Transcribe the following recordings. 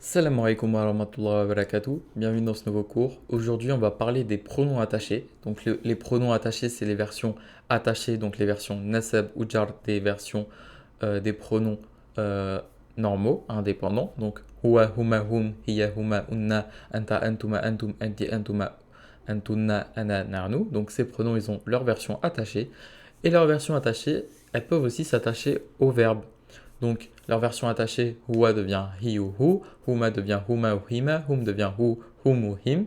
Salam alaikum wa rahmatullahi wa barakatuh. Bienvenue dans ce nouveau cours. Aujourd'hui, on va parler des pronoms attachés. Donc, les pronoms attachés, c'est les versions attachées, donc les versions nasab ou jar, des versions des pronoms normaux, indépendants. Donc, huwa, huma, hum, hiya, huma, unna, anta, antuma, antum, anti, antuma, antunna, ana, narnu. Donc, ces pronoms, ils ont leur version attachée. Et leur version attachée, elles peuvent aussi s'attacher au verbe. Donc, leur version attachée, huwa devient hi ou hu, huma devient huma ou hima, hum devient hu, hum ou him,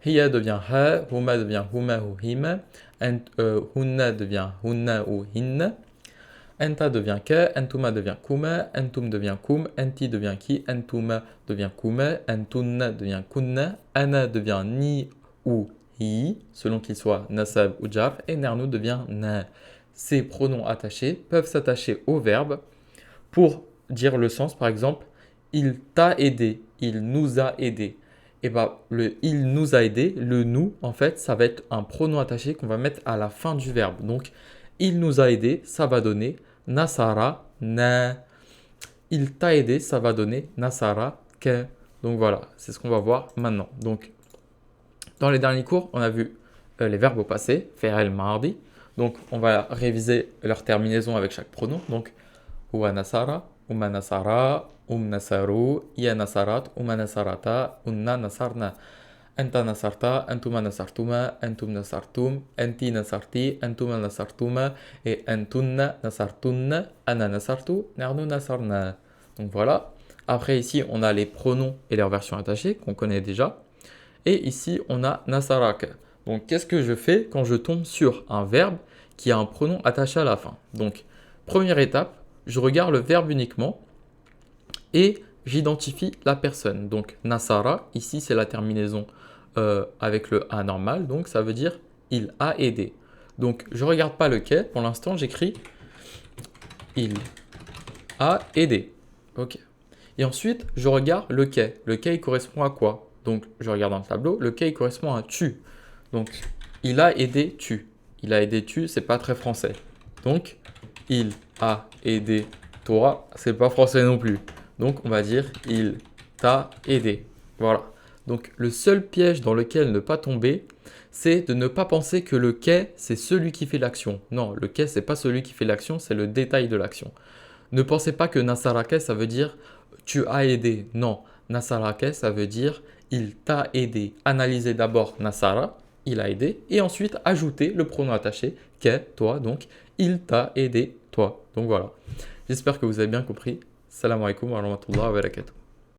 hiya devient ha, huma devient huma ou hima, hunna devient hunna ou hinna, enta devient ka, entuma devient kuma, entum devient kum, enti devient ki, entuma devient kuma, entunna devient kunna, ana devient ni ou hi, selon qu'il soit nasab ou jar, et nernu devient na. Ces pronoms attachés peuvent s'attacher au verbe pour dire le sens. Par exemple, il t'a aidé, il nous a aidé. Et bah, le il nous a aidé, le nous, en fait, ça va être un pronom attaché qu'on va mettre à la fin du verbe. Donc, il nous a aidé, ça va donner nasara na. Il t'a aidé, ça va donner nasara ke. Donc voilà, c'est ce qu'on va voir maintenant. Donc, dans les derniers cours, on a vu les verbes au passé, faire el mardi. Donc, on va réviser leur terminaison avec chaque pronom. Donc, huwa nasara, huma nasara, nasaru, iya nasarat, huma nasarata, unna nasarna. Anta nasarta, antuma nasartuma, antum nasartum, anti nasarti, antuma nasartuma, et antunna nasartunna, ana nasartu, narnu nasarna. Donc voilà. Après ici, on a les pronoms et leurs versions attachées qu'on connaît déjà. Et ici, on a nasaraka. Donc qu'est-ce que je fais quand je tombe sur un verbe qui a un pronom attaché à la fin? Donc, première étape, je regarde le verbe uniquement et j'identifie la personne. Donc, nasara, ici, c'est la terminaison avec le a normal. Donc, ça veut dire il a aidé. Donc, je ne regarde pas le quai. Pour l'instant, j'écris il a aidé. OK. Et ensuite, je regarde le quai. Le quai, il correspond à quoi? Donc, je regarde dans le tableau. Le quai, il correspond à tu. Donc, il a aidé tu. Il a aidé tu, c'est pas très français. Donc, il a aidé toi, c'est pas français non plus. Donc, on va dire il t'a aidé. Voilà. Donc, le seul piège dans lequel ne pas tomber, c'est de ne pas penser que le quai, c'est celui qui fait l'action. Non, le quai, c'est pas celui qui fait l'action, c'est le détail de l'action. Ne pensez pas que nasarake, ça veut dire tu as aidé. Non, nasarake, ça veut dire il t'a aidé. Analysez d'abord nasara, il a aidé, et ensuite ajoutez le pronom attaché, qu'est, toi, donc il t'a aidé, toi. Donc voilà. J'espère que vous avez bien compris. Salam alaikum wa rahmatullahi wa barakatuh.